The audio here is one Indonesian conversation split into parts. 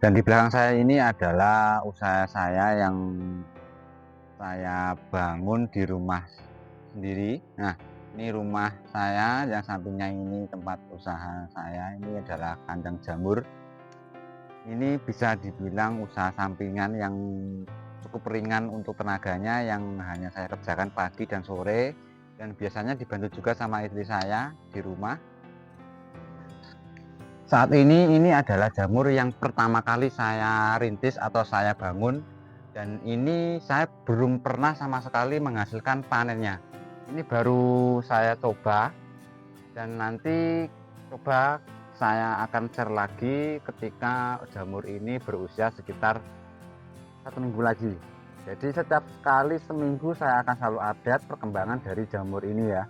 Dan di belakang saya ini adalah usaha saya yang saya bangun di rumah sendiri. Nah, ini rumah saya, yang sampingnya ini tempat usaha saya. Ini adalah kandang jamur. Ini bisa dibilang usaha sampingan yang cukup ringan untuk tenaganya, yang hanya saya kerjakan pagi dan sore, dan biasanya dibantu juga sama istri saya di rumah. Saat ini adalah jamur yang pertama kali saya rintis atau saya bangun, dan ini saya belum pernah sama sekali menghasilkan panennya. Ini baru saya coba, dan nanti coba saya akan share lagi ketika jamur ini berusia sekitar 1 minggu lagi. Jadi setiap kali seminggu saya akan selalu update perkembangan dari jamur ini ya.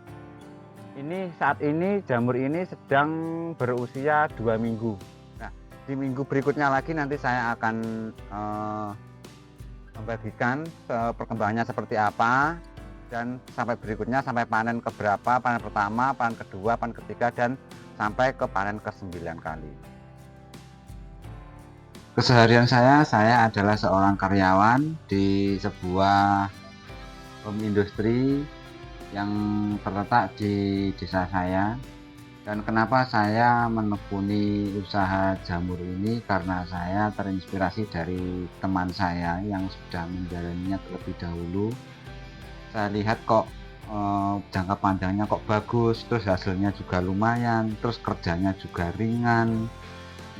Ini saat ini jamur ini sedang berusia 2 minggu. Nah, di minggu berikutnya lagi nanti saya akan membagikan perkembangannya seperti apa, dan sampai berikutnya, sampai panen keberapa, panen pertama, panen kedua, panen ketiga, dan sampai ke panen ke-9 kali. Keseharian saya adalah seorang karyawan di sebuah home industry yang terletak di desa saya. Dan kenapa saya menekuni usaha jamur ini? Karena saya terinspirasi dari teman saya yang sudah menjalaninya terlebih dahulu. Saya lihat kok jangka panjangnya kok bagus, terus hasilnya juga lumayan, terus kerjanya juga ringan,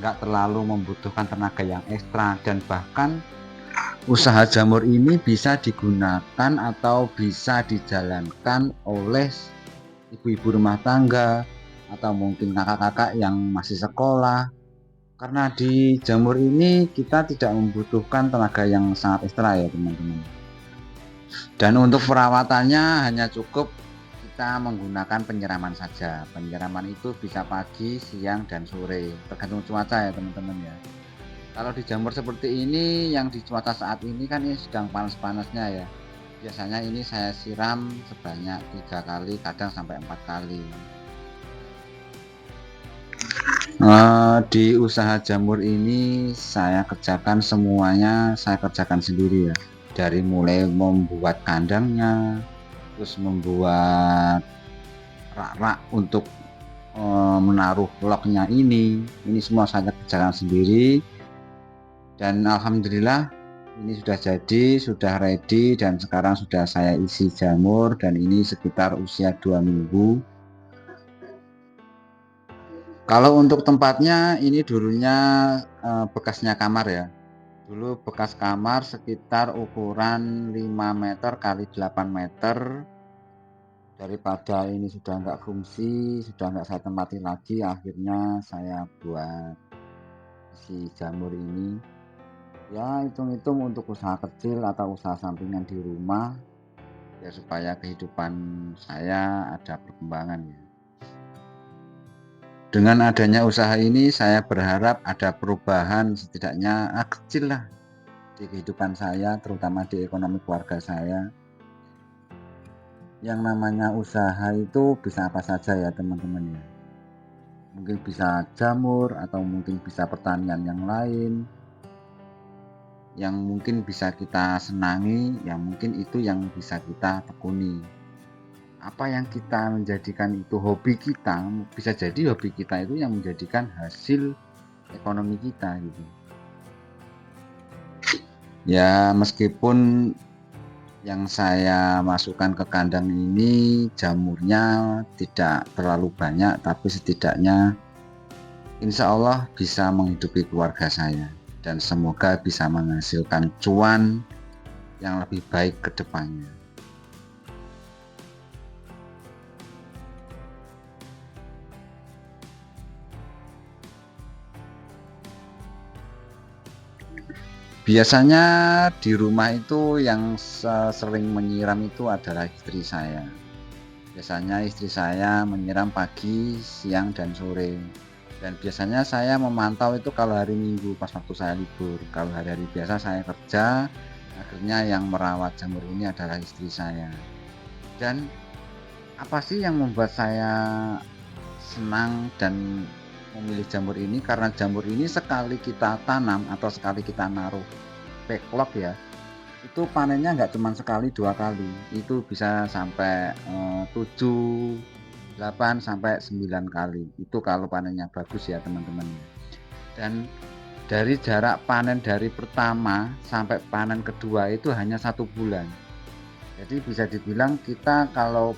nggak terlalu membutuhkan tenaga yang ekstra, dan bahkan usaha jamur ini bisa digunakan atau bisa dijalankan oleh ibu-ibu rumah tangga atau mungkin kakak-kakak yang masih sekolah, karena di jamur ini kita tidak membutuhkan tenaga yang sangat ekstra ya teman-teman. Dan untuk perawatannya hanya cukup kita menggunakan penyiraman saja. Penyiraman itu bisa pagi, siang, dan sore, tergantung cuaca ya teman-teman ya. Kalau di jamur seperti ini, yang di cuaca saat ini kan ini sedang panas-panasnya ya. Biasanya ini saya siram sebanyak 3 kali, kadang sampai 4 kali. Di usaha jamur ini saya kerjakan semuanya, saya kerjakan sendiri ya. Dari mulai membuat kandangnya, terus membuat rak-rak untuk menaruh loknya ini semua saya kerjakan sendiri. Dan alhamdulillah ini sudah jadi, sudah ready, dan sekarang sudah saya isi jamur, dan ini sekitar usia 2 minggu. Kalau untuk tempatnya, ini dulunya bekasnya kamar ya. Dulu bekas kamar sekitar ukuran 5 meter kali 8 meter. Daripada ini sudah nggak fungsi, sudah nggak saya tempati lagi, akhirnya saya buat si jamur ini. Ya hitung-hitung untuk usaha kecil atau usaha sampingan di rumah, ya supaya kehidupan saya ada perkembangan ya. Dengan adanya usaha ini saya berharap ada perubahan setidaknya kecil lah di kehidupan saya, terutama di ekonomi keluarga saya. Yang namanya usaha itu bisa apa saja ya teman-teman ya. Mungkin bisa jamur atau mungkin bisa pertanian yang lain, yang mungkin bisa kita senangi, yang mungkin itu yang bisa kita tekuni. Apa yang kita menjadikan itu hobi kita, bisa jadi hobi kita itu yang menjadikan hasil ekonomi kita gitu. Ya meskipun yang saya masukkan ke kandang ini jamurnya tidak terlalu banyak, tapi setidaknya insya Allah bisa menghidupi keluarga saya, dan semoga bisa menghasilkan cuan yang lebih baik ke depannya. Biasanya di rumah itu yang sering menyiram itu adalah istri saya. Biasanya istri saya menyiram pagi, siang, dan sore. Dan biasanya saya memantau itu kalau hari Minggu pas waktu saya libur. Kalau hari-hari biasa saya kerja, akhirnya yang merawat jamur ini adalah istri saya. Dan apa sih yang membuat saya senang dan memilih jamur ini karena jamur ini sekali kita tanam atau sekali kita naruh backlog ya, itu panennya nggak cuma sekali 2 kali, itu bisa sampai 7, 8 sampai 9 kali. Itu kalau panennya bagus ya teman-teman. Dan dari jarak panen dari pertama sampai panen kedua itu hanya 1 bulan. Jadi bisa dibilang kita kalau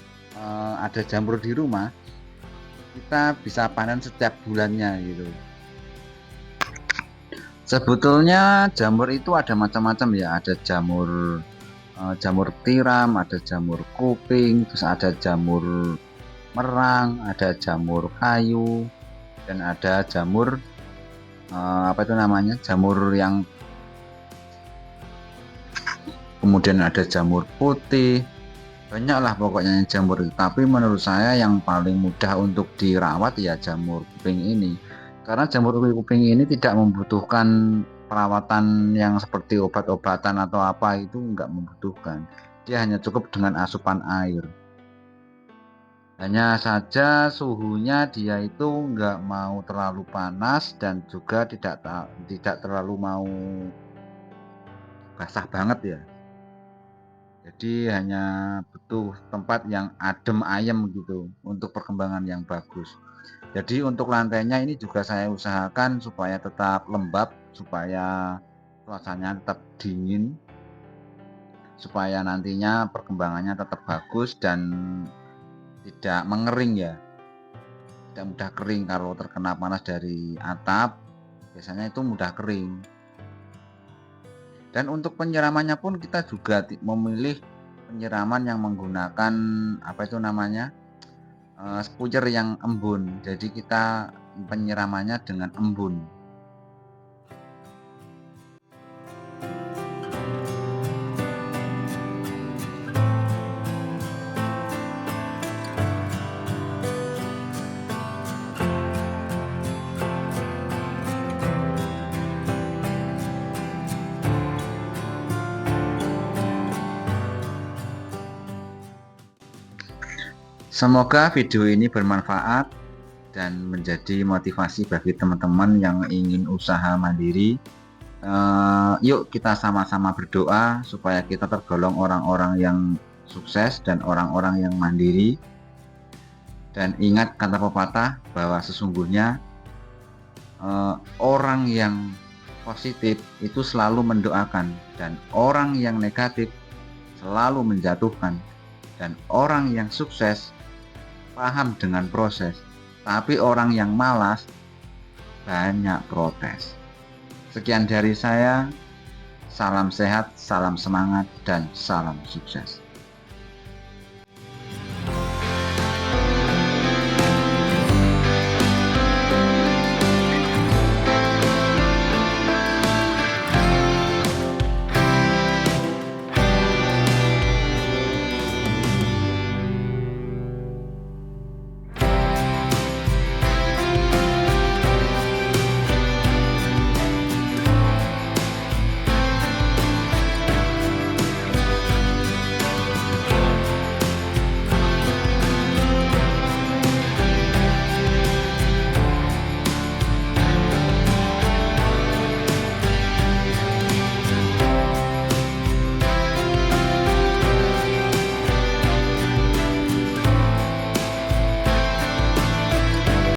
ada jamur di rumah, kita bisa panen setiap bulannya gitu. Sebetulnya jamur itu ada macam-macam ya, ada jamur tiram, ada jamur kuping, terus ada jamur merang, ada jamur kayu, dan ada jamur apa itu namanya, jamur yang kemudian ada jamur putih, banyaklah pokoknya jamur itu. Tapi menurut saya yang paling mudah untuk dirawat ya jamur kuping ini, karena jamur kuping ini tidak membutuhkan perawatan yang seperti obat-obatan atau apa, itu enggak membutuhkan. Dia hanya cukup dengan asupan air. Hanya saja suhunya dia itu enggak mau terlalu panas dan juga tidak terlalu mau basah banget ya. Jadi hanya butuh tempat yang adem ayem gitu untuk perkembangan yang bagus. Jadi untuk lantainya ini juga saya usahakan supaya tetap lembab, supaya suasananya tetap dingin, supaya nantinya perkembangannya tetap bagus dan tidak mengering ya, tidak mudah kering. Kalau terkena panas dari atap biasanya itu mudah kering. Dan untuk penyiramannya pun kita juga memilih penyiraman yang menggunakan apa itu namanya, spuyer yang embun. Jadi kita penyiramannya dengan embun. Semoga video ini bermanfaat dan menjadi motivasi bagi teman-teman yang ingin usaha mandiri. Yuk kita sama-sama berdoa supaya kita tergolong orang-orang yang sukses dan orang-orang yang mandiri. Dan ingat kata pepatah bahwa sesungguhnya orang yang positif itu selalu mendoakan, dan orang yang negatif selalu menjatuhkan, dan orang yang sukses paham dengan proses, tapi orang yang malas banyak protes. Sekian dari saya, salam sehat, salam semangat, dan salam sukses.